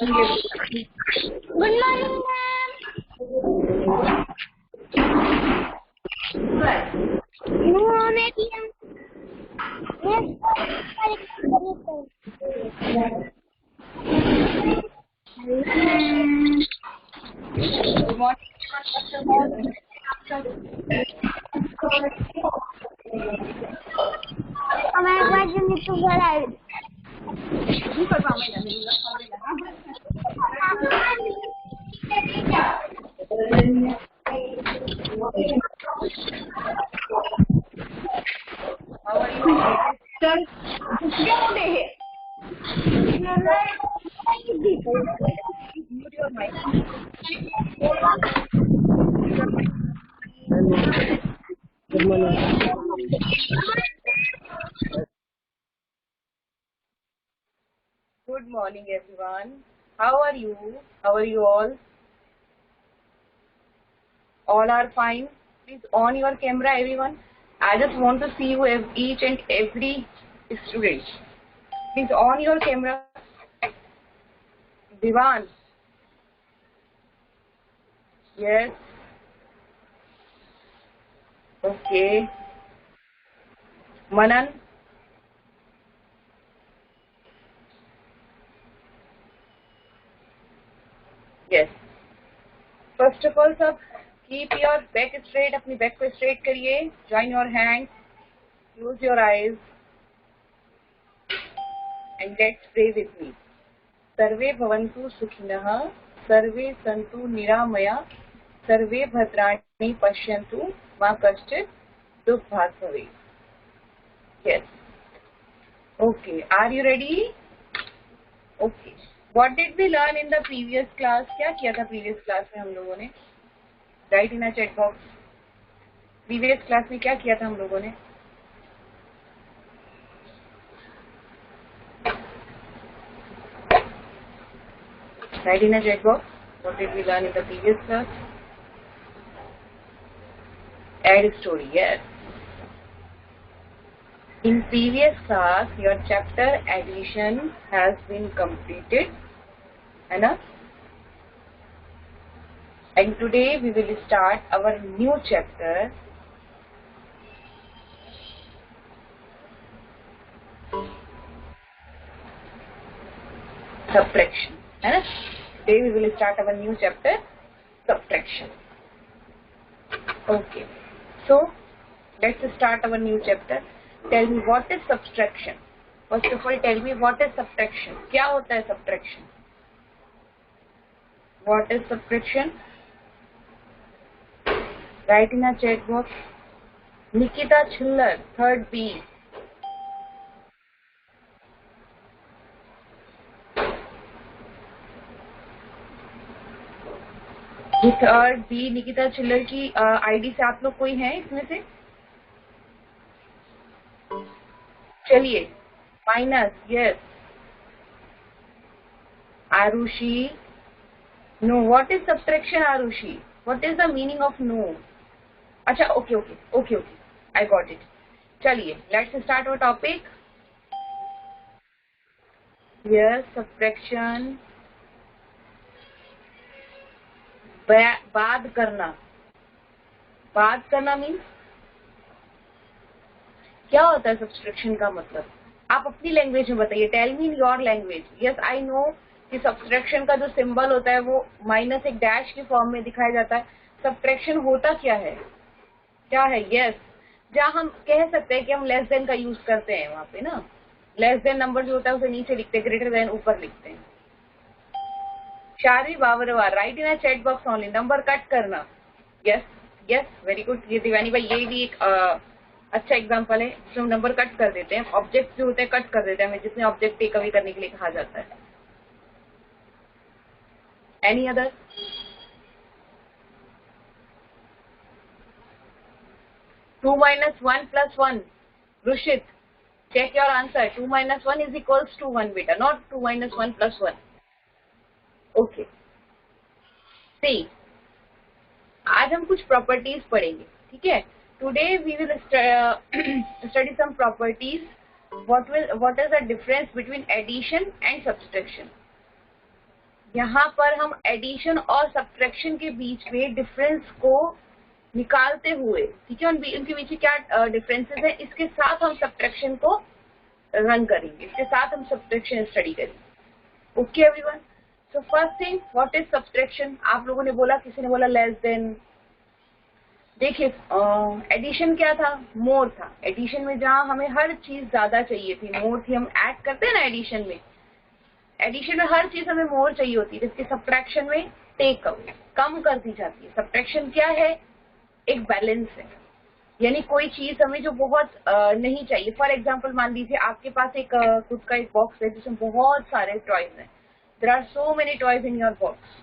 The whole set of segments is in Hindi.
Good morning, ma'am. No, maybe yes. Good morning. हमारे पास जो मित्र बड़ा है How are you, sir? Mute your mic. Good morning. Good morning, everyone. How are you? How are you all? All are fine. Please on your camera, everyone. I just want to see you each and every student. Please on your camera. Divan. Yes. Okay. Manan. Yes. First of all, sir, keep your back straight. अपनी back को straight करिए. Join your hands. Close your eyes. And let's pray with me. सर्वे भवन्तु सुखिनः, सर्वे सन्तु निरामया, सर्वे भद्राणि पश्यन्तु, मा कश्चित् दुःखभाग् भवेत्. Yes. Okay. Are you ready? Okay. What did we learn in the previous class? क्या किया था previous class में हम लोगों ने? Write in a chat box. Previous class में क्या किया था हम लोगों ने? Write in a chat box. What did we learn in the previous class? Add story. Yes. In previous class, your chapter addition has been completed. है ना? And today we will start our new chapter. Subtraction. है ना? Today we will start our new chapter, subtraction. Okay. So let's start our new chapter. Tell me what is subtraction. First of all, tell me what is subtraction. क्या होता है subtraction? What is subtraction? Write in a chat box. Nikita Chillar, third B. Third B Nikita Chillar की आईडी से आप लोग कोई है इसमें से? चलिए minus. Yes. Arushi. No. What is subtraction Arushi? What is the meaning of no? अच्छा okay okay okay okay I got it. चलिए let's start our topic. Yes. Subtraction. बाद करना. बाद करना मीन्स क्या होता है? सब्ट्रैक्शन का मतलब आप अपनी लैंग्वेज में बताइए. Tell me in your language. Yes I know कि सब्ट्रैक्शन का जो सिंबल होता है वो माइनस एक डैश की फॉर्म में दिखाया जाता है. सब्ट्रैक्शन होता क्या है? क्या है? यस. जहाँ हम कह सकते हैं कि हम लेस देन का यूज करते हैं वहां पे ना. लेस देन नंबर जो होता है उसे नीचे लिखते हैं, ग्रेटर देन ऊपर लिखते हैं. Shari Babarwa. Write in a chat box only. Number cut करना. Yes yes very good. ये दिवानी भाई ये भी एक अच्छा एग्जाम्पल है जिसमें हम नंबर कट कर देते हैं. ऑब्जेक्ट जो होते हैं कट कर देते हैं हमें, जिसमें ऑब्जेक्ट टेक अवे करने के लिए कहा जाता है. Any other? Two minus one plus one. Rushit check your answer. 2 minus 1 is equals to 1 beta, not 2 minus 1 plus 1. Okay. See, आज हम कुछ प्रॉपर्टीज पढ़ेंगे. ठीक है. Today we will study some properties. What is the difference between addition and subtraction? यहाँ पर हम एडिशन और सब्ट्रैक्शन के बीच में डिफरेंस को निकालते हुए, ठीक है, उनके बीच क्या डिफरेंसेस है, इसके साथ हम सब्ट्रैक्शन को रन करेंगे, इसके साथ हम सब्ट्रैक्शन स्टडी करेंगे। Okay everyone, so first thing, what is subtraction? आप लोगों ने बोला, किसी ने बोला लेस देन। देखिए एडिशन क्या था? मोर था। एडिशन में जहाँ हमें हर चीज ज्यादा चाहिए थी, मोर थी, हम ऐड करते हैं ना एडिशन में, एडिशन में हर चीज हमें मोर चाहिए होती है, जबकि सब्ट्रैक्शन में टेक अवे, कम कर दी जाती है। सब्ट्रैक्शन क्या है? एक बैलेंस है, यानी कोई चीज हमें जो बहुत नहीं चाहिए। फॉर एग्जाम्पल मान लीजिए आपके पास एक खुद का एक बॉक्स है जिसमें बहुत सारे टॉयज हैं, there are so many toys in your box,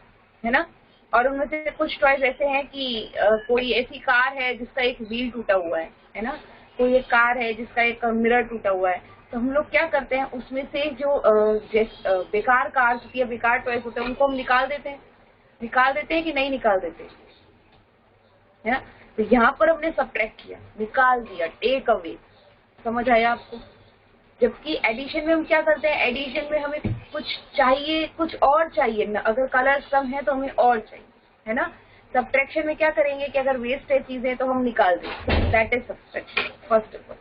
है ना, और उनमें से कुछ टॉयज ऐसे हैं कि कोई ऐसी कार है जिसका एक व्हील टूटा हुआ है ना, कोई एक कार है जिसका एक मिरर टूटा हुआ है। तो हम लोग क्या करते हैं, उसमें से जो बेकार कार होती है, बेकार टॉयज होते हैं, उनको हम निकाल देते हैं कि नहीं निकाल देते, है ना। तो यहाँ पर हमने सब्ट्रैक्ट किया, निकाल दिया, टेक अवे। समझ आया आपको? जबकि एडिशन में हम क्या करते हैं, एडिशन में हमें कुछ चाहिए, कुछ और चाहिए ना, अगर कलर्स कम है तो हमें और चाहिए, है ना। सब्ट्रैक्शन में क्या करेंगे कि अगर वेस्ट है चीजें तो हम निकाल देंगे, that is subtraction first of all.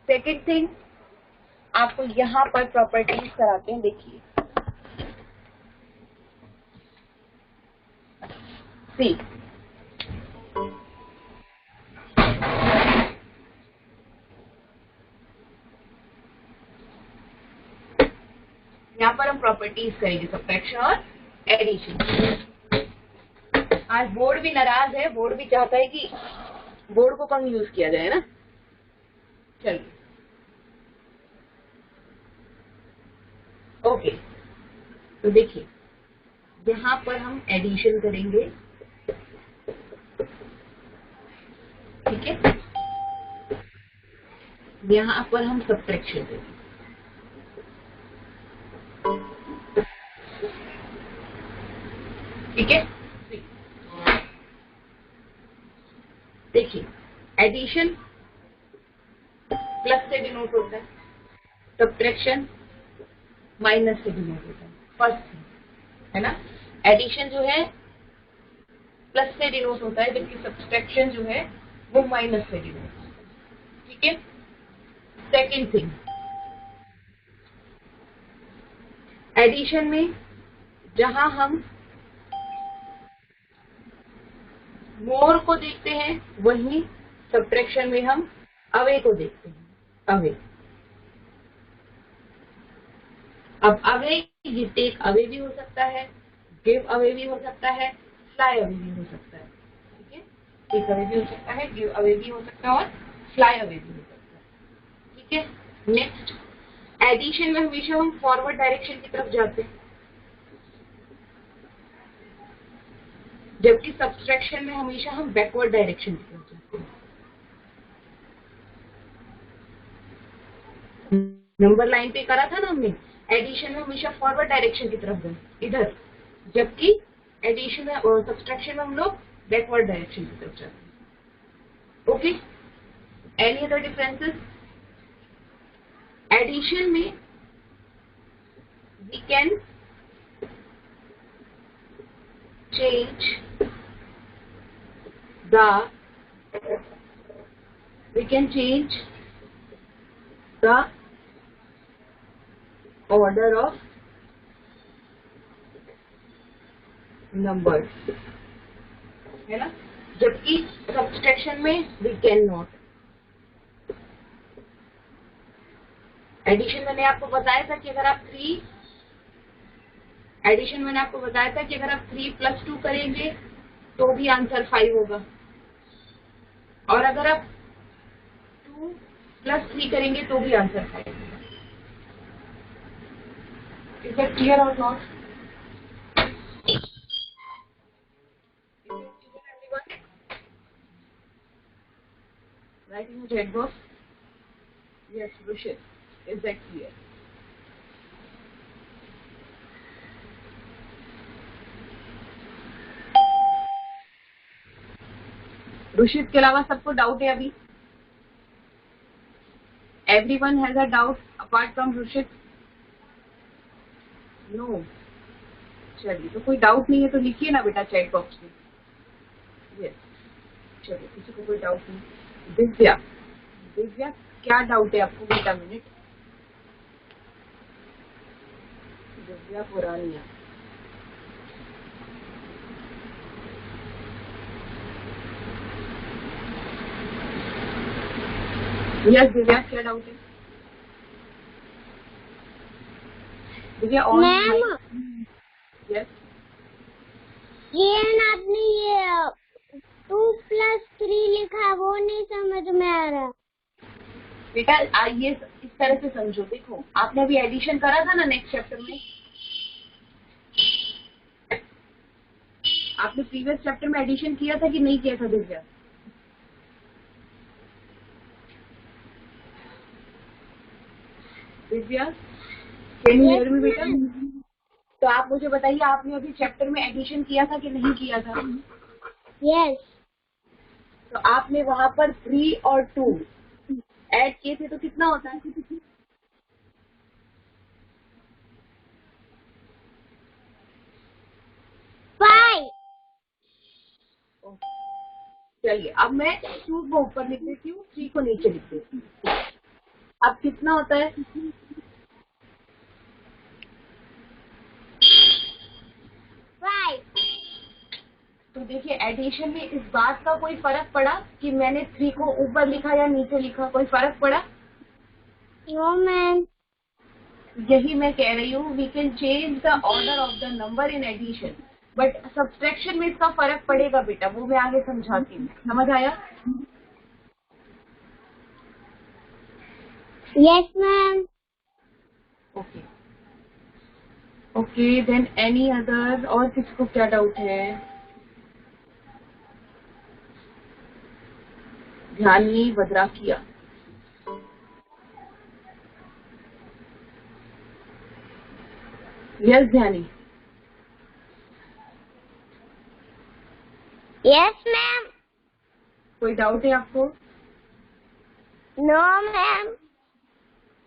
Second thing, आपको यहाँ पर प्रॉपर्टीज कराते हैं, देखिए सी, यहाँ पर हम प्रॉपर्टीज करेंगे सब्ट्रैक्शन और एडिशन। आज बोर्ड भी नाराज है, बोर्ड भी चाहता है कि बोर्ड को कम यूज किया जाए ना। चलिए ओके, तो देखिए यहाँ पर हम एडिशन करेंगे, ठीक है, यहाँ पर हम सब्ट्रैक्शन करेंगे, ठीक है। देखिए एडिशन प्लस से डिनोट होता है, सब्ट्रैक्शन माइनस से डिनोट होता है, फर्स्ट है ना। एडिशन जो है प्लस से डिनोट होता है, जबकि सब्ट्रैक्शन जो है वो माइनस से डिनोट होता है, ठीक है। सेकेंड थिंग, एडिशन में जहां हम मोर को देखते हैं, वहीं सब्ट्रैक्शन में हम अवे को देखते हैं, अवे। अब अवे, ये टेक अवे भी हो सकता है, गिव अवे भी हो सकता है, फ्लाई अवे भी हो सकता है, ठीक है। टेक अवे भी हो सकता है, गिव अवे भी हो सकता है और फ्लाई अवे भी हो सकता है, ठीक है। नेक्स्ट, एडिशन में हमेशा हम फॉरवर्ड डायरेक्शन की तरफ जाते हैं, जबकि सब्ट्रैक्शन में हमेशा हम बैकवर्ड डायरेक्शन की तरफ जाते हैं। नंबर लाइन पे करा था ना हमने, एडिशन में हमेशा फॉरवर्ड डायरेक्शन की तरफ गए इधर, जबकि एडिशन में और सब्ट्रैक्शन में हम लोग बैकवर्ड डायरेक्शन की तरफ जाते हैं। Okay, any other differences? Addition में we can change the order of numbers, है ना, जबकि सब्ट्रैक्शन में we कैन नॉट। एडिशन मैंने आपको बताया था कि अगर आप 3 + 2 करेंगे तो भी आंसर 5 होगा, और अगर आप 2 + 3 करेंगे तो भी आंसर 5 होगा। इज दैट क्लियर और not? Write in chat box, yes Rushit, is that clear? Rushit के अलावा सबको डाउट है अभी? Everyone has a doubt apart from Rushit? No. चलिए, तो कोई डाउट नहीं है तो लिखिए ना बेटा चैट बॉक्स में। यस, चलिए, किसी को कोई डाउट नहीं। दिव्या, दिव्या क्या डाउट है आपको? बेटा मिनट। दिव्या पुरानिया, यस दिव्या क्या डाउट है? दिव्या ऑन। मैम, यस, ये ना आपने ये 2+3 लिखा, वो नहीं समझ में आ रहा। बेटा ये इस तरह से समझो, देखो आपने अभी एडिशन करा था ना नेक्स्ट चैप्टर में, आपने प्रीवियस चैप्टर में एडिशन किया था कि नहीं किया था Divya? Divya can you hear me बेटा? तो आप मुझे बताइए, आपने अभी चैप्टर में एडिशन किया था कि नहीं किया था? यस। तो आपने वहां पर 3 और 2 ऐड किए थे, तो कितना होता है? 5। चलिए, अब मैं 2 को ऊपर लिख देती हूँ, 3 को नीचे लिख देती हूँ। अब कितना होता है? 5। तो देखिए, एडिशन में इस बात का कोई फर्क पड़ा कि मैंने 3 को ऊपर लिखा या नीचे लिखा? कोई फर्क पड़ा? No ma'am. यही मैं कह रही हूँ, we can change the order of the number in addition, but subtraction में इसका फर्क पड़ेगा बेटा, वो मैं आगे समझाती हूँ। समझ आया? Yes ma'am. Okay okay, then any other? और किसको क्या डाउट है? ध्यानी बदरा किया। Yes Dhyani, yes ma'am. कोई डाउट है आपको? No ma'am.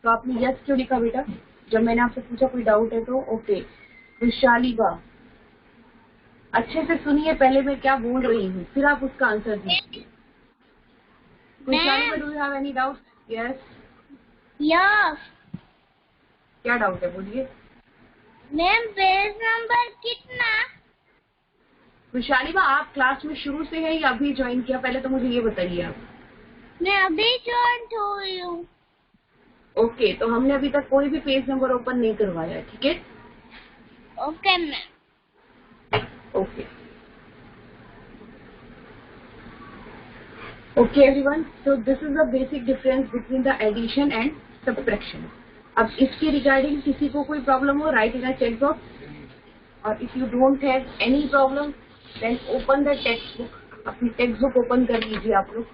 तो आपने यस क्यों लिखा बेटा? जब मैंने आपसे पूछा कोई डाउट है तो ओके। विशाली बा, अच्छे से सुनिए पहले मैं क्या बोल रही हूँ, फिर आप उसका आंसर दीजिए। विशाली बा, do you have any doubt? Yes. Yes क्या डाउट है, बोलिए। मैम। पेज नंबर कितना? विशाली बा, आप क्लास में शुरू से है या अभी ज्वाइन किया? पहले तो मुझे ये बताइए आप। मैं अभी ज्वाइन हुई हूँ। ओके, तो हमने अभी तक कोई भी पेज नंबर ओपन नहीं करवाया, ठीक है? Okay ma'am. Okay okay everyone, so this is the basic difference between the addition and subtraction. अब इसके रिगार्डिंग किसी को कोई प्रॉब्लम हो, write in a check box, और if you don't have any problem then open the text book. अपनी टेक्स्ट बुक ओपन कर लीजिए आप लोग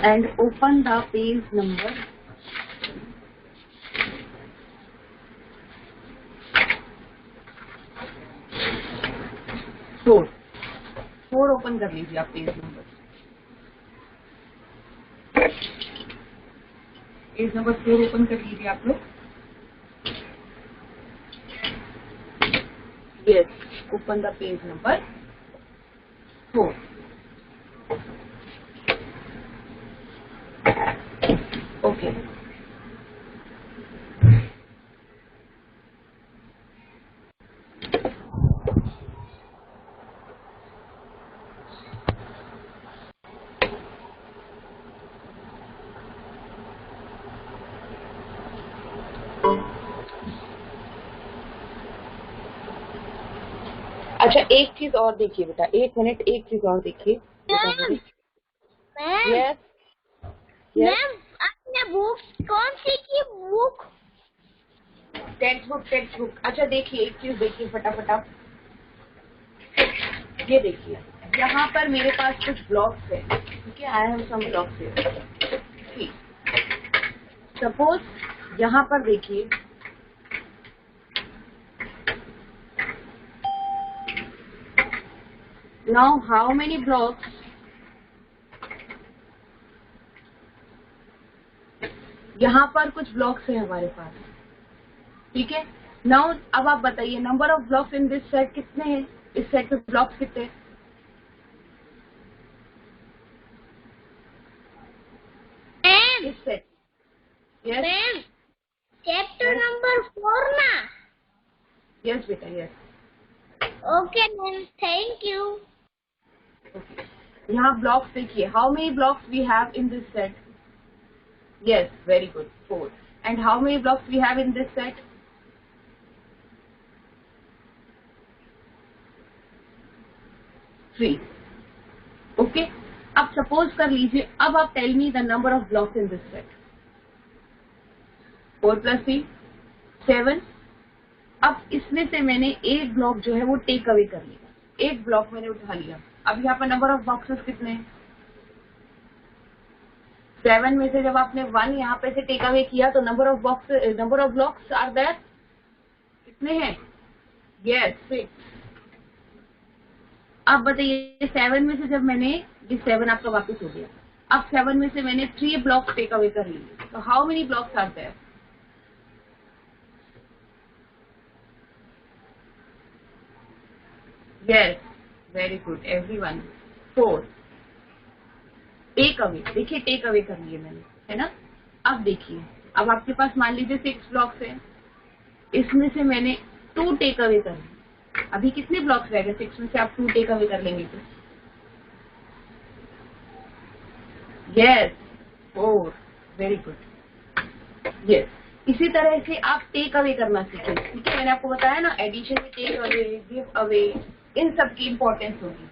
and open the page number 4 open कर लीजिए आप पेज नंबर 4 ओपन कर लीजिए आप लोग। Yes, open the page number 4। Okay, अच्छा एक चीज और देखिए बेटा, 1 मिनट, एक चीज और देखिए। मैम, यस मैम आपने बुक कौन सी की बुक? Text book. अच्छा देखिए, एक चीज देखिए फटाफट आप, ये देखिए यहाँ पर मेरे पास कुछ ब्लॉक्स है, ठीक है? आई हैव सम ब्लॉक्स है, ठीक। सपोज यहाँ पर देखिए, नाउ हाउ मेनी ब्लॉक्स? यहाँ पर कुछ ब्लॉक्स है हमारे पास, ठीक है, नाउ अब आप बताइए number of blocks in this set कितने हैं, इस सेट में ब्लॉक्स कितने हैं? 10. इस set, yes Ma'am, chapter number 4 ना? यस बेटा yes. Okay ma'am, thank you. यहाँ ब्लॉक्स देखिए, how many blocks we have in this set? Yes very good, 4. And how many blocks we have in this set? 3. Okay, अब सपोज कर लीजिए, अब आप tell me the number of blocks in this set. 4 + 3 7. अब इसमें से मैंने एक ब्लॉक जो है वो टेक अवे कर लिया, एक ब्लॉक मैंने उठा लिया. अब यहाँ पर नंबर ऑफ बॉक्सेस कितने हैं? 7 में से जब आपने 1 यहाँ पे से टेक अवे किया तो number of blocks are that कितने हैं? यस 6. अब बताइए 7 में से जब मैंने, ये 7 आपका वापस हो गया, अब 7 में से मैंने 3 ब्लॉक्स टेक अवे कर लिए, तो how many blocks are there? Yes very good everyone, 4. Take away, देखिए टेक अवे कर लिए मैंने, है ना. अब देखिए, अब आपके पास मान लीजिए 6 ब्लॉक्स हैं, इसमें से मैंने 2 टेक अवे कर लिए. अभी कितने ब्लॉक्स रह गए? 6 में से आप 2 टेक अवे कर लेंगे तो यस 4. Very good, yes. इसी तरह से आप टेक अवे करना सीखें. ठीक है, मैंने आपको बताया ना, एडिशन में टेक अवे, गिव अवे, इन सब की इंपॉर्टेंस होगी,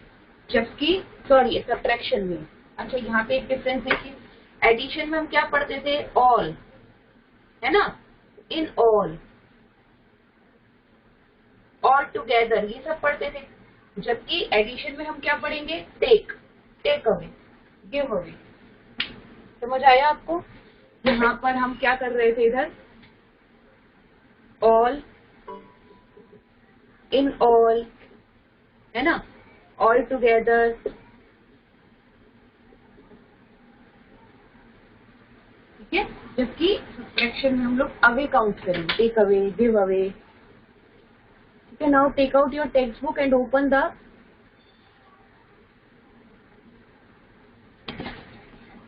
जबकि सॉरी सब्ट्रैक्शन में. अच्छा, यहाँ पे एक डिफरेंस देखिए, एडिशन में हम क्या पढ़ते थे? ऑल, है ना, इन ऑल, ऑल टुगेदर, ये सब पढ़ते थे. जबकि एडिशन में हम क्या पढ़ेंगे? Take, take away, give away. समझ आया आपको? यहाँ पर हम क्या कर रहे थे? इधर ऑल, इन ऑल, है ना, ऑल टुगेदर. ठीक है, जबकि सब्ट्रैक्शन में हम लोग अवे काउंट करेंगे, टेक अवे, गिव अवे. ठीक है, now take out your text book and open the,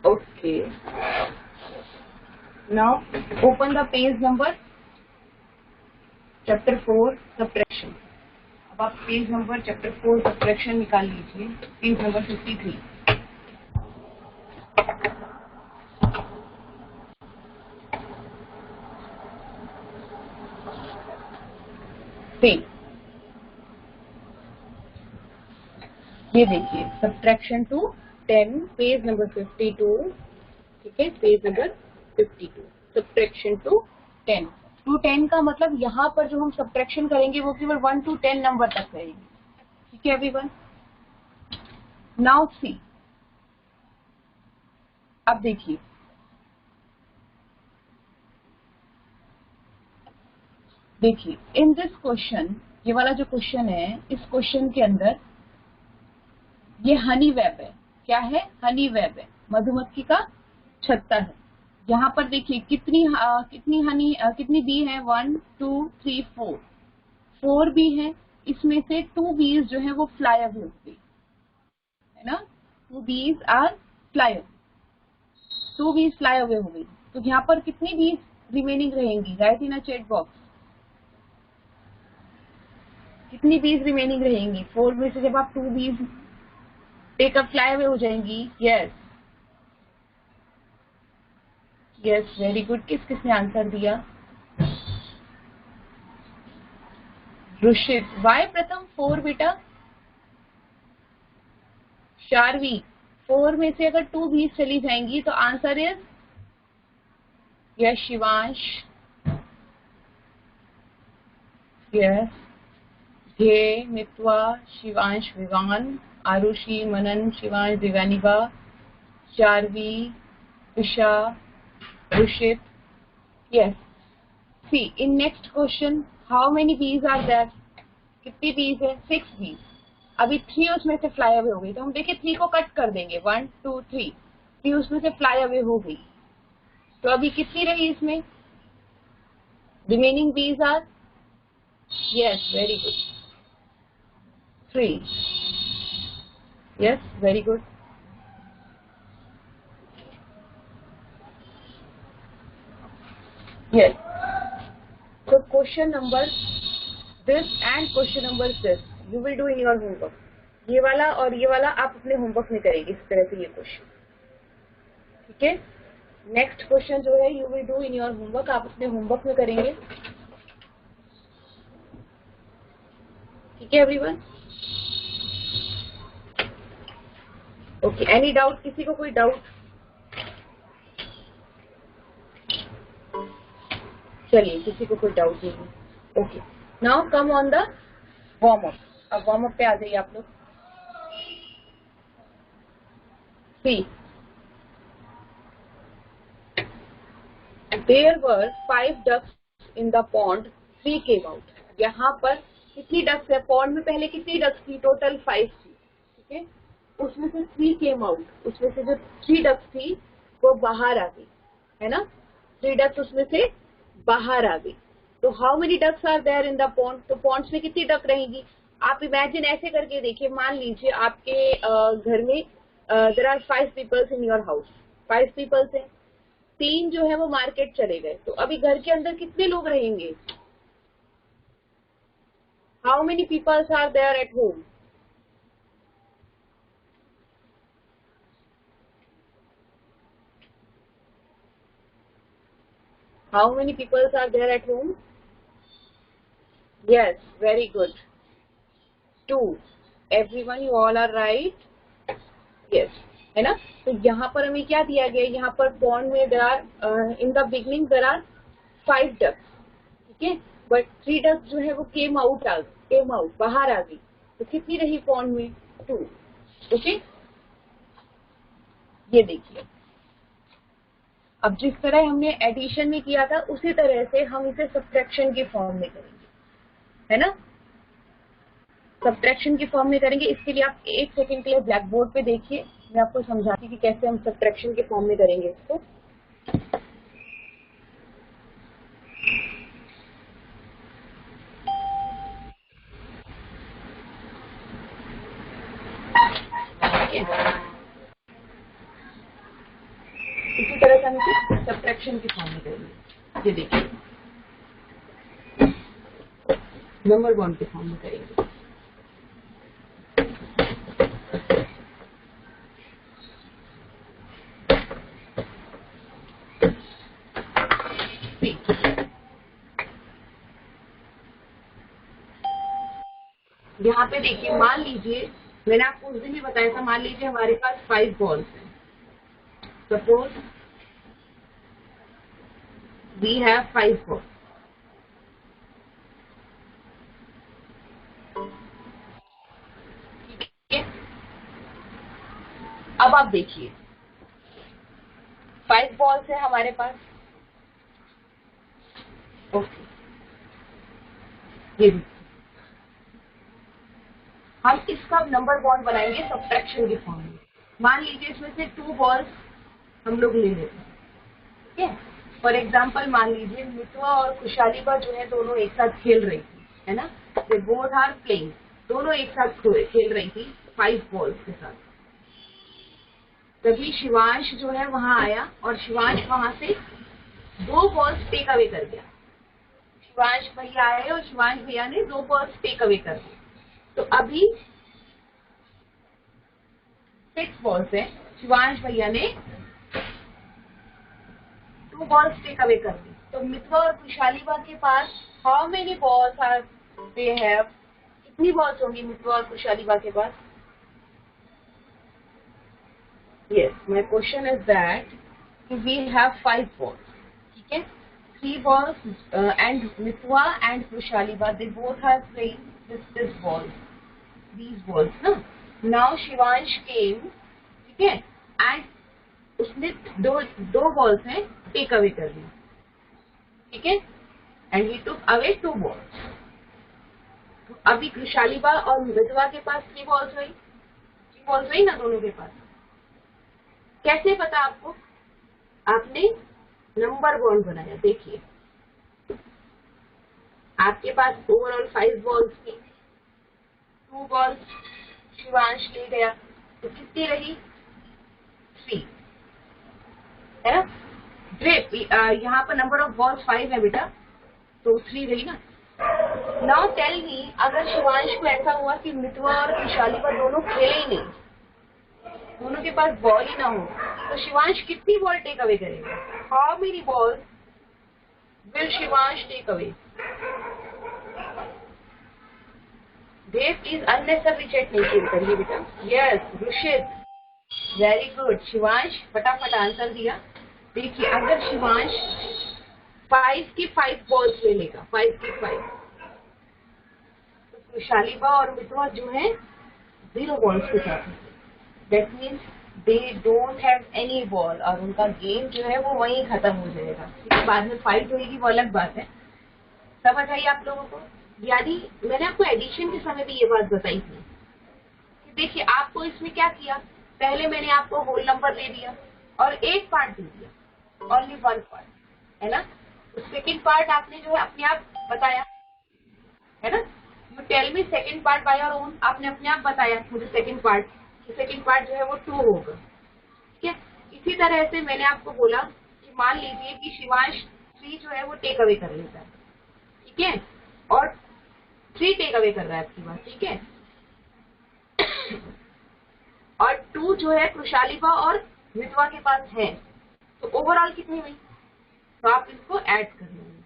okay, now open the page number chapter 4 subtraction. अब आप पेज नंबर चैप्टर 4 सब्ट्रैक्शन निकाल लीजिए, पेज नंबर 53. ये देखिए, सब्ट्रैक्शन टू 10, पेज नंबर 52. ठीक है, page number 52, subtraction to 10. To 10 का मतलब यहाँ पर जो हम सब्ट्रैक्शन करेंगे वो केवल 1 to 10 नंबर तक रहेगी. ठीक है एवरीवन, नाउ सी, अब देखिए, देखिए इन दिस क्वेश्चन, ये वाला जो क्वेश्चन है, इस क्वेश्चन के अंदर ये हनी वेब है. क्या है? हनी वेब है, मधुमक्खी का छत्ता है. यहाँ पर देखिए कितनी बी है? 1 2 3 4, 4 बी है. इसमें से 2 बीज जो है वो फ्लाई अवे हो गई, है ना. 2 बीज आर फ्लाई, 2 बीज फ्लाई अवे हो गई. तो यहाँ पर कितनी बीज रिमेनिंग रहेंगी? Right in a chat box, कितनी बीज रिमेनिंग रहेंगी? 4 में से जब आप 2 बीज टेक अप फ्लाई अवे हो जाएंगी. Yes yes very good. किसने आंसर दिया? रुशित. वाई प्रथम 4 बेटा? शार्वी, 4 में से अगर 2 बीज चली जाएंगी तो answer is yes Shivansh. Yes hey Mitva, Shivansh Vivaan, Arushi, Manan, Shivansh, Divyaniba, Sharvi, Visha, Rushit. Yes. See in next question, how many beads are there? कितनी बीज है? 6 बीज. अभी 3 उसमें से फ्लाई अवे हो गई, तो हम देखिए 3 को कट कर देंगे, 1 2 3, 3 उसमें से फ्लाई अवे हो गई. तो अभी कितनी रही इसमें? Remaining B's are? Yes, very good. 3. Yes, very good. Yes. So question number this and question number this you will do in your homework. ये वाला और ये वाला आप अपने होमवर्क में करेंगे इस तरह से ये क्वेश्चन. ठीक है. नेक्स्ट क्वेश्चन जो है you will do in your homework, आप अपने होमवर्क में करेंगे. ठीक है एवरीवन. Okay, any doubt? किसी को कोई डाउट? चलिए, किसी को कोई डाउट नहीं है. Okay, now come on the warm up. अब वार्म अप पे आ जाइए आप लोग. सी, there were 5 ducks in the pond, 3 came out. यहाँ पर कितनी डक्स है पॉन्ड में? पहले कितनी डक्स थी? टोटल 5 थी. ठीक है. उसमें से 3 केम आउट. उसमें से जो 3 डक्स थी वो बाहर आ गई, है ना. 3 डक्स उसमें से बाहर आ गई. तो how many ducks are there in the pond? तो पॉन्ड्स में कितनी डक रहेंगी? आप इमेजिन ऐसे करके देखिए. मान लीजिए आपके घर में there are 5 peoples in your house. 5 peoples हैं. 3 जो है वो मार्केट चले गए. तो अभी घर के अंदर कितने लोग रहेंगे? How many peoples are there at home? How many people are there at home? Yes, very good. 2. Everyone, you all are right. Yes, है ना. तो यहाँ पर हमें क्या दिया गया? यहाँ पर पॉन्ड में there are in the beginning there are 5 ducks. ठीक है. But 3 ducks जो है वो came out बाहर आ गई. तो कितनी रही पॉन्ड में? 2. ओके, ये देखिए. अब जिस तरह हमने एडिशन में किया था उसी तरह से हम इसे सब्ट्रैक्शन के फॉर्म में करेंगे, है ना. सब्ट्रैक्शन के फॉर्म में करेंगे. इसके लिए आप 1 सेकंड के लिए ब्लैक बोर्ड पे देखिए. मैं आपको समझाती हूँ कि कैसे हम सब्ट्रैक्शन के फॉर्म में करेंगे इसको. इसी तरह से हम इसे सब्ट्रैक्शन के फॉर्म में करेंगे. ये देखिए, नंबर 1 के फॉर्म में करेंगे. यहाँ पे देखिए, मान लीजिए मैंने आपको उस दिन भी बताया था. मान लीजिए हमारे पास 5 बॉल्स हैं. Suppose we have 5 balls. ठीक है. अब आप देखिए 5 बॉल्स है हमारे पास. ओके, ये हम इसका नंबर बॉन्ड बनाएंगे सब्ट्रैक्शन के फॉर्म में. मान लीजिए इसमें से 2 बॉल्स हम लोग ले लेते हैं. ठीक है. फॉर एग्जाम्पल मान लीजिए मितवा और खुशालीबा जो है दोनों एक साथ खेल रही थी, है ना. They both are playing. दोनों एक साथ खेल रही थी 5 बॉल्स के साथ. तभी शिवांश जो है वहां आया और शिवांश वहां से 2 बॉल्स टेक अवे कर गया. शिवांश भैया आए और शिवांश भैया ने 2 बॉल्स टेक अवे कर दिए. तो अभी 6 बॉल्स है. शिवांश भैया ने 2 बॉल्स टेक अवे कर दी. तो मितवा और खुशालीबा के पास how many balls are they have? कितनी बॉल्स होंगी मितवा और खुशालीबा के पास? Yes, my question is that we have 5 balls. ठीक है. 3 balls and Mitwa and Krushaliba, they both are playing with this ball, these balls. No? Now Shivansh came, ठीक है, and उसने दो balls हैं take away कर दी. ठीक है. And he took away 2 balls. तो अभी कृशालिबा और मितवा के पास 3 balls हुई. 3 balls हुई ना दोनों के पास. कैसे पता आपको? आपने नंबर बॉन्ड बनाया. देखिए आपके पास ओवरऑल 5 बॉल्स थी, 2 बॉल्स शिवांश ले गया, तो कितनी रही? 3 है ना। ग्रेट, यहाँ पर नंबर ऑफ बॉल्स 5 है बेटा, तो 3 रही ना। नाउ टेल मी, अगर शिवांश को ऐसा हुआ कि मितवा और खुशहालीबा दोनों खेले ही नहीं, दोनों के पास बॉल ही ना हो, तो शिवांश कितनी बॉल टेक अवे करेगा? How many balls will Shivansh take away? Dev please unnecessary check नहीं करिए बेटा। Yes Rushit, very good. Shivansh फटाफट आंसर दिया। देखिए अगर शिवांश 5 की 5 बॉल्स ले लेगा, 5 की 5, तो खुशहालीबा और मितवा जो है 0 बॉल्स के साथ, that means they don't have any ball, और उनका गेम जो है वो वहीं खत्म हो जाएगा। इसके बाद में फाइट होगी, वो अलग बात है। समझ आई आप लोगों को? यानी मैंने आपको एडिशन के समय भी ये बात बताई थी कि देखिए आपको इसमें क्या किया, पहले मैंने आपको होल नंबर दे दिया और एक पार्ट दे दिया, ओनली 1 पार्ट, है ना। तो सेकेंड पार्ट आपने जो है अपने आप बताया, है ना। You tell me second part by your own, आपने अपने आप बताया मुझे सेकेंड पार्ट जो है वो 2 होगा, ठीक है। इसी तरह से मैंने आपको बोला कि मान लीजिए कि शिवांश 3 जो है वो टेक अवे कर लेता है, ठीक है, और 3 टेक अवे कर रहा है आपकी बात, ठीक है, और 2 जो है खुशहालीबा और मितवा के पास है, तो ओवरऑल कितनी हुई? तो आप इसको ऐड कर लेंगे,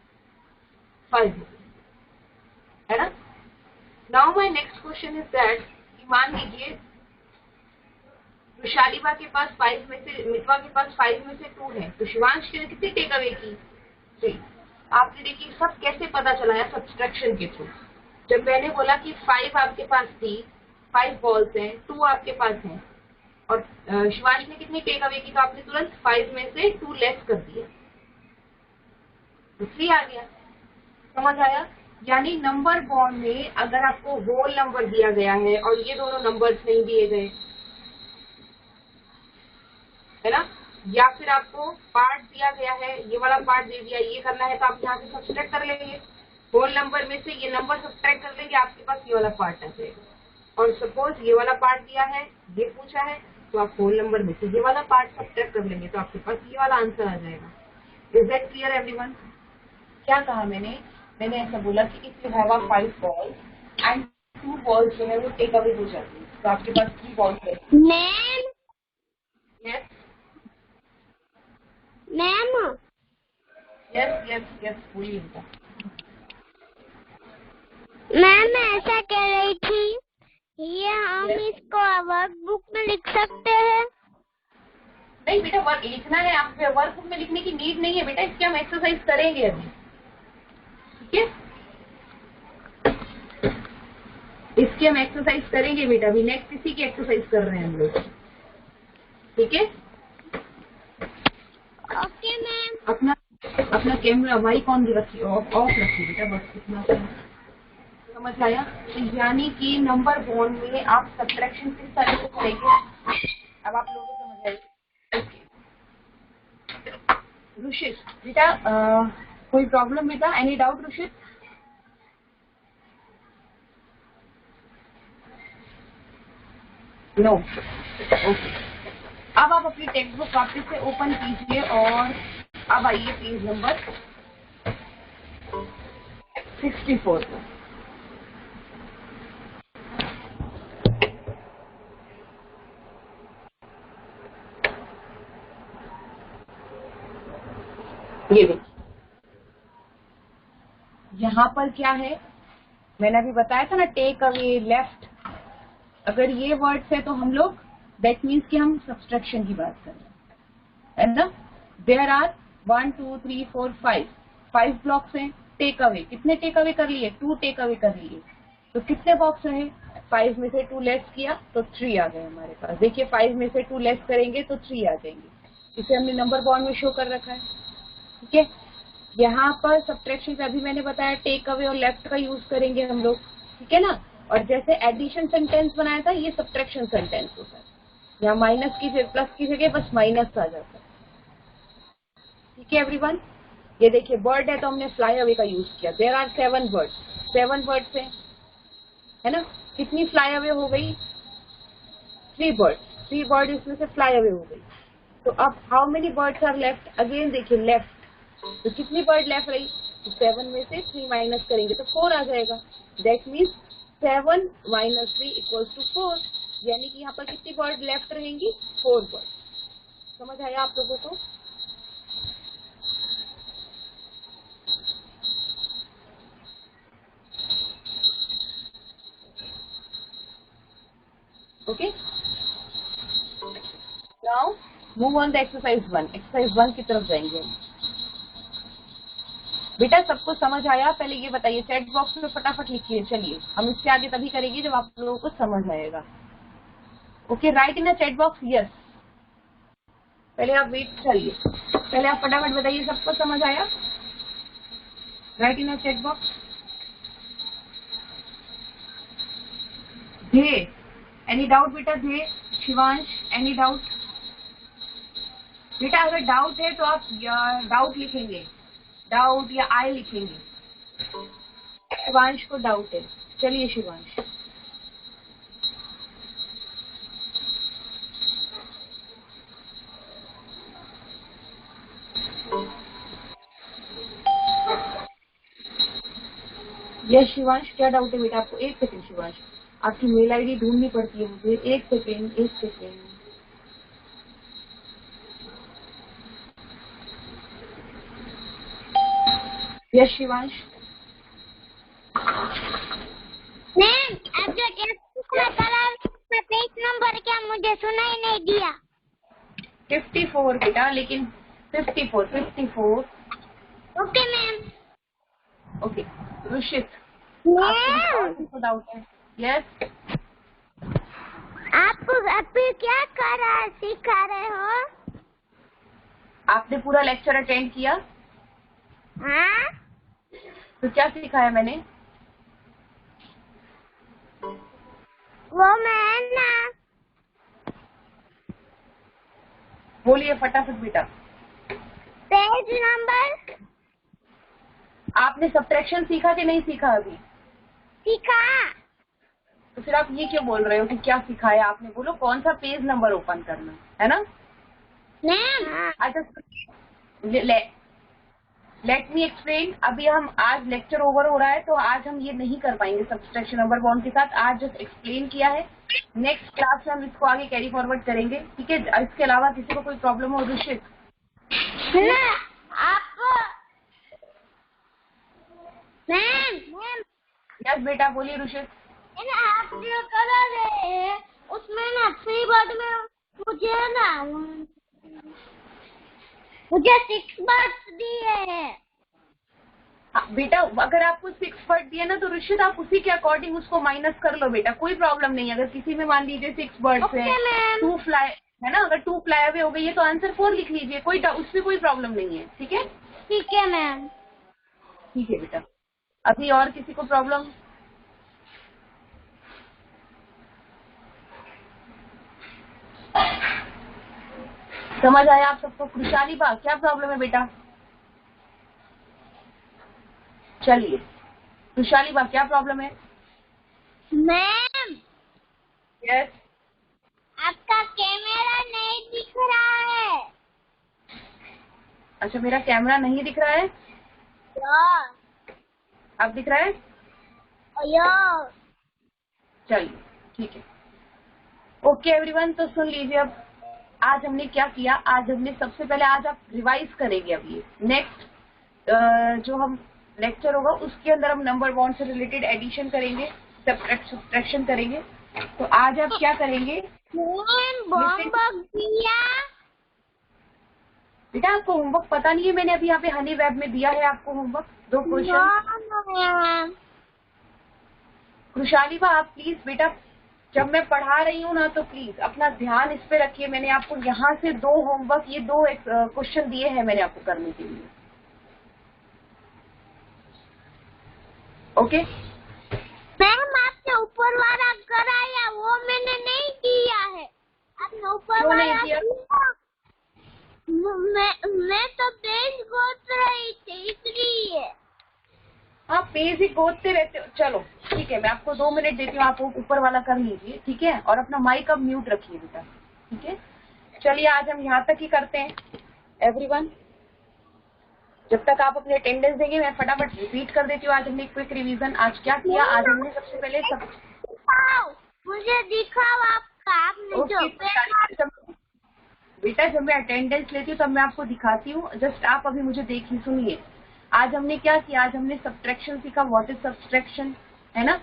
5 है ना। Now my next question is that, मान लीजिए खुशहालीबा के पास 5 में से, मितवा के पास 5 में से 2 है, तो शिवांश ने कितनी टेक अवे की? 3। आपने देखिए सब कैसे पता चला है? सब्सट्रैक्शन के थ्रू। जब मैंने बोला कि 5 आपके पास थी, 5 बॉल्स हैं, 2 आपके पास हैं, और शिवांश ने कितनी टेक अवे की, तो आपने तुरंत 5 में से 2 लेस कर दिया, तो 3 आ गया। समझ आया? यानी नंबर बॉन्ड में अगर आपको होल नंबर दिया गया है और ये दोनों नंबर्स नहीं दिए गए, है ना, या फिर आपको पार्ट दिया गया है, ये वाला पार्ट दे दिया, ये करना है, तो आप यहाँ से सब्सट्रैक्ट कर लेंगे, होल नंबर में से ये नंबर सब्सट्रैक्ट कर लेंगे, आपके पास ये वाला पार्ट आ जाएगा। और सपोज ये वाला पार्ट दिया है, ये पूछा है, तो आप होल नंबर में से ये वाला पार्ट सब्सट्रैक्ट कर लेंगे, तो आपके पास ये वाला आंसर आ जाएगा। Is that clear everyone? क्या कहा मैंने? मैंने ऐसा बोला कि if you have 5 balls and 2 balls जो है वो टेक अवे हो जाती है, तो आपके पास 3 बॉल्स है। Ma'am yes ma'am yes yes yes, बोलिए बेटा। मैम मैं ऐसा कह रही थी, ये हम इसको वर्कबुक में लिख सकते हैं? नहीं बेटा, वर्क लिखना है, आप वर्कबुक में लिखने की नीड नहीं है बेटा, इसकी हम एक्सरसाइज करेंगे अभी, ठीक है, इसकी हम एक्सरसाइज करेंगे बेटा, अभी नेक्स्ट इसी की एक्सरसाइज कर रहे हैं हम लोग, ठीक है। Okay ma'am. अपना कैमरा माइक ऑन रखिए, ऑफ रखिए बेटा, बस इतना समझ आया। तो यानी कि नंबर बॉन्ड में आप सब्ट्रैक्शन किस तरह से करेंगे, अब आप लोगों को समझ आएगी। रुशित बेटा, कोई प्रॉब्लम बेटा, any doubt Rushit? No, okay. अब आप अपनी टेक्स्ट बुक वापस से ओपन कीजिए और अब आइए पेज नंबर 64 पर। ये देखिए यहाँ पर क्या है, मैंने अभी बताया था ना, टेक अवे, लेफ्ट, अगर ये वर्ड्स है तो हम लोग दैट मीन्स कि हम सब्सट्रैक्शन की बात कर रहे हैं, है ना। देयर आर 1 2 3 4 5 ब्लॉक्स हैं। टेक अवे कितने टेक अवे कर लिए? 2 टेक अवे कर लिए, तो कितने बॉक्स रहे? 5 में से 2 लेस किया तो 3 आ गए हमारे पास। देखिए 5 में से 2 लेस करेंगे तो 3 आ जाएंगे, इसे हमने नंबर बॉन्ड में शो कर रखा है, ठीक है। यहाँ पर सब्ट्रैक्शन पे अभी मैंने बताया टेक अवे और लेफ्ट का यूज करेंगे हम लोग, ठीक है ना। और जैसे एडिशन सेंटेंस बनाया था, ये सब्ट्रैक्शन सेंटेंस होता है, यहाँ माइनस की जगह प्लस की जगह बस माइनस आ जाता है, ठीक है एवरीवन। ये देखिए बर्ड है तो हमने फ्लाई अवे का यूज किया। देयर आर 7 बर्ड्स, 7 बर्ड्स है ना। कितनी फ्लाई अवे हो गई? 3 बर्ड, 3 बर्ड इसमें से फ्लाई अवे हो गई। तो अब how many birds are left? Again देखिए लेफ्ट, तो कितनी बर्ड लेफ्ट रही? तो 7 में से 3 माइनस करेंगे तो 4 आ जाएगा। दैट मीन्स 7 - 3 = 4, यानी कि यहाँ पर कितनी बर्ड लेफ्ट रहेंगी? 4 बर्ड। समझ आया आप लोगों को? Okay, now move on the exercise 1। Exercise 1 की तरफ जाएंगे। बेटा सबको समझ आया? पहले ये बताइए, चैट बॉक्स में फटाफट लिखिए। चलिए हम इससे आगे तभी करेंगे जब आप लोगों को समझ आएगा। Okay, right in the chat box yes. पहले आप वेट करिए, पहले आप फटाफट बताइए सबको समझ आया? Right in the chat box. धे, एनी डाउट बेटा? धे, शिवांश, एनी डाउट? बेटा अगर डाउट है तो आप डाउट लिखेंगे, डाउट या आई लिखेंगे। शिवांश को डाउट है। चलिए शिवांश। यस शिवांश, क्या डाउट है बेटा आपको? एक सेकंड शिवांश, आपकी मेल आईडी ढूंढनी पड़ती है मुझे। एक सेकंड, एक सेकंड। यस शिवांश। मैम आप जो टेस्ट करा पेज नंबर क्या मुझे सुनाई नहीं दिया? 54 बेटा, लेकिन 54। Okay ma'am. ओके रुशित, मैम आपको डाउट है? यस। आप अभी क्या सिखा रहे हो? आपने पूरा लेक्चर अटेंड किया? हाँ तो क्या सिखाया मैंने? वो मैं ना बोलिए फटाफट बेटा। पेज नंबर आपने सब्ट्रैक्शन सीखा कि नहीं सीखा अभी? सीखा। तो फिर आप ये क्यों बोल रहे हो कि क्या सिखाया आपने? बोलो कौन सा पेज नंबर ओपन करना है ना। मैम अच्छा लेट मी एक्सप्लेन। अभी हम आज लेक्चर ओवर हो रहा है तो आज हम ये नहीं कर पाएंगे सब्ट्रैक्शन नंबर बॉन्ड के साथ। आज जस्ट एक्सप्लेन किया है, नेक्स्ट क्लास में हम इसको आगे कैरी फॉरवर्ड करेंगे, ठीक है। इसके अलावा किसी को कोई प्रॉब्लम हो? रुशित आप मैम यस बेटा बोलिए रुशित। आप जो करा रहे हैं उसमें ना 3 वर्ड में मुझे 6 वर्ड्स दिए हैं। बेटा अगर आपको 6 वर्ड दिए ना तो रुशित आप उसी के अकॉर्डिंग उसको माइनस कर लो बेटा, कोई प्रॉब्लम नहीं है। अगर किसी में मान लीजिए 6 वर्ड्स हैं, 2 फ्लाई है ना, अगर 2 फ्लाई अवे हो गई है तो आंसर 4 लिख लीजिए, उसमें कोई प्रॉब्लम नहीं है, ठीक है। ठीक है मैम। ठीक है बेटा। अभी और किसी को प्रॉब्लम? समझ आया आप सबको? खुशहाली बा क्या प्रॉब्लम है बेटा? चलिए खुशहाली बा क्या प्रॉब्लम है? Ma'am yes. आपका कैमरा नहीं दिख रहा है। अच्छा मेरा कैमरा नहीं दिख रहा है? अब दिख रहा है? चलिए ठीक है। ओके एवरीवन, तो सुन लीजिए अब आज हमने क्या किया। आज हमने सबसे पहले आज आप रिवाइज करेंगे। अब ये नेक्स्ट जो हम लेक्चर होगा उसके अंदर हम नंबर बॉन्ड से रिलेटेड एडिशन करेंगे, सब्ट्रैक्शन करेंगे। तो आज आप क्या करेंगे? होमवर्क दिया बेटा आपको होमवर्क पता नहीं है? मैंने अभी यहाँ पे हनी वेब में दिया है आपको होमवर्क, 2 क्वेश्चन। खुशहाली बा आप प्लीज बेटा जब मैं पढ़ा रही हूँ ना तो प्लीज अपना ध्यान इस पे रखिए। मैंने आपको यहाँ से 2 होमवर्क, ये 2 क्वेश्चन दिए हैं मैंने आपको करने के लिए। ओके मैम आपने ऊपर वाला कराया वो मैंने नहीं किया है। आपने ऊपर क्यों नहीं वाला किया? मैं तो पेज गोद रही थी इसलिए। आप पेज ही गोदते रहते हो। चलो ठीक है, मैं आपको 2 मिनट देती हूँ, आप ऊपर वाला कर लीजिए, ठीक है। और अपना माइक अब म्यूट रखिए बेटा, ठीक है। चलिए आज हम यहाँ तक ही करते हैं एवरीवन। जब तक आप अपने अटेंडेंस देंगे मैं फटाफट रिपीट कर देती हूँ। आज हमने क्विक रिवीजन आज क्या किया। आज हमने सबसे पहले मुझे दिखाओ आपका, आपने जो बेटा जब मैं अटेंडेंस लेती हूँ तब मैं आपको दिखाती हूँ, जस्ट आप अभी मुझे देखिए सुनिए। आज हमने क्या किया, आज हमने सब्ट्रैक्शन सीखा, व्हाट इज सब्ट्रैक्शन, है ना।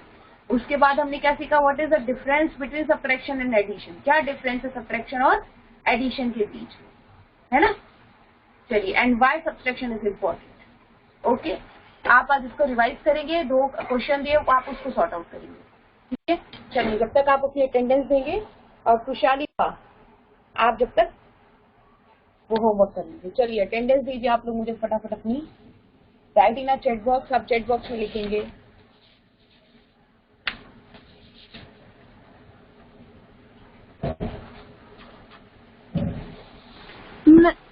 उसके बाद हमने क्या सीखा, what is the difference between subtraction and addition, क्या डिफरेंस है सब्ट्रैक्शन और एडिशन के बीच, है ना। चलिए, and why subtraction is important. Okay, आप आज इसको रिवाइज करेंगे, 2 क्वेश्चन दिए आप उसको सॉर्ट आउट करेंगे, ठीक है। चलिए जब तक आप अपनी अटेंडेंस देंगे, और खुशहाली आप जब तक वो होमवर्क कर लीजिए। चलिए अटेंडेंस दीजिए आप लोग मुझे फटाफट अपनी, right in a chat box, आप चैट बॉक्स में लिखेंगे।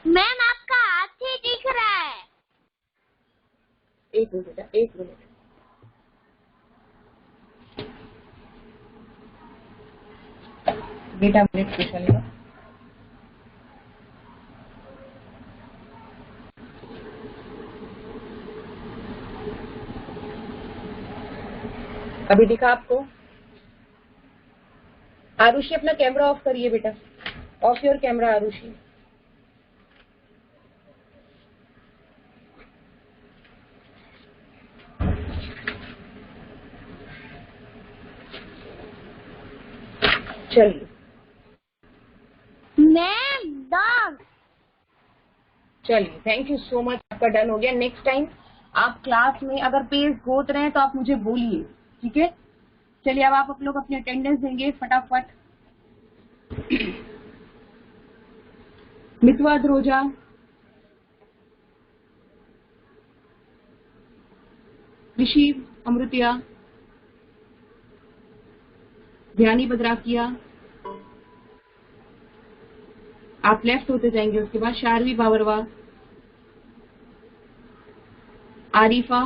मैम आपका हाथ ही दिख रहा है। एक मिनट बेटा, एक मिनट। बेटा मिनट खुशहाली अभी दिखा आपको। आरुषि अपना कैमरा ऑफ करिए बेटा, ऑफ योर कैमरा आरुषि। चलिए मैम डॉग। चलिए थैंक यू सो मच, आपका डन हो गया। नेक्स्ट टाइम आप क्लास में अगर पेज गोद रहे हैं तो आप मुझे बोलिए, ठीक है। चलिए अब आप लोग अपनी अटेंडेंस देंगे फटाफट। मितवा ध्रोजा, ऋषि अमृतिया, ध्यानी बद्राकिया, आप लेफ्ट होते जाएंगे। उसके बाद शारवी बावरवा, आरिफा,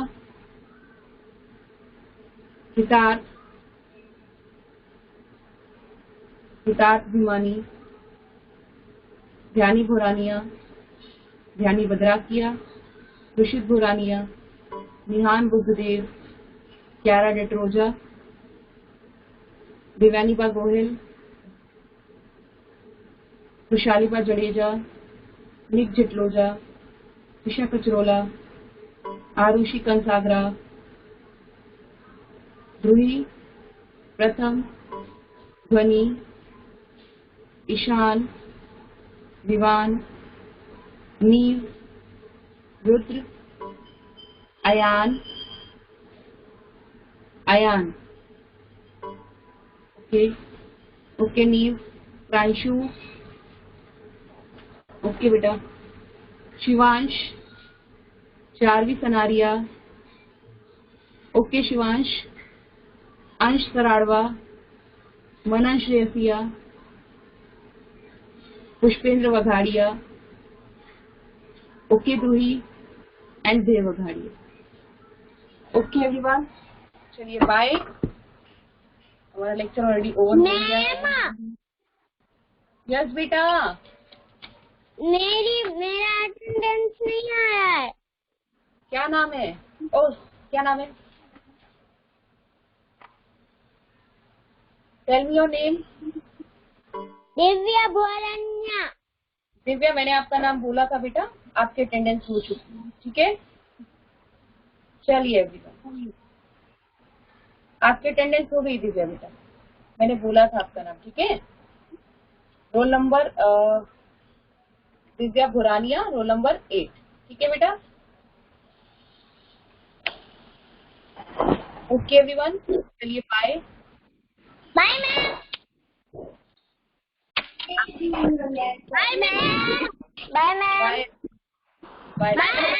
हितार्थ भिमानी, ध्यानी भोरानिया, ध्यानी बद्राकिया, रुशित भोरानिया, निहान बुद्धदेव, क्यारा डेट्रोजा, दिव्यानीबा गोहिल, खुशहालीबा जडेजा, निक जिटलोजा, ईशा कचरोला, आरुषि कंसागरा, ध्रुवी, प्रथम, ध्वनि, ईशान, विवान, नीव, रुद्र, अयान, ओके नीव, प्रांशु, ओके बेटा, Shivansh, Charvi Sanariya, okay Shivansh, Ansh Saradva, Manansh Resia, Pushpendra Vaghadia, okay Druhi and Dev Vaghadia. Okay everyone, चलिए बाय। हमारा लेक्चर ऑलरेडी ओवर हो गया है। यस बेटा, मेरा अटेंडेंस नहीं आया है। क्या नाम है? ओ क्या नाम है? Tell me your name. Divya Bhoranya. Divya, मैंने आपका नाम बोला था बेटा, आपकी अटेंडेंस हो चुकी है, ठीक है। चलिए एवरीवन, आपकी अटेंडेंस हो गई दिव्या बेटा, मैंने बोला था आपका नाम, ठीक है। Roll number Divya Bhorania, roll number 8, ठीक है बेटा। ओके एवरीवन, चलिए bye. Bye ma'am. Bye ma'am. Bye ma'am. Bye bye. Bye ma'am.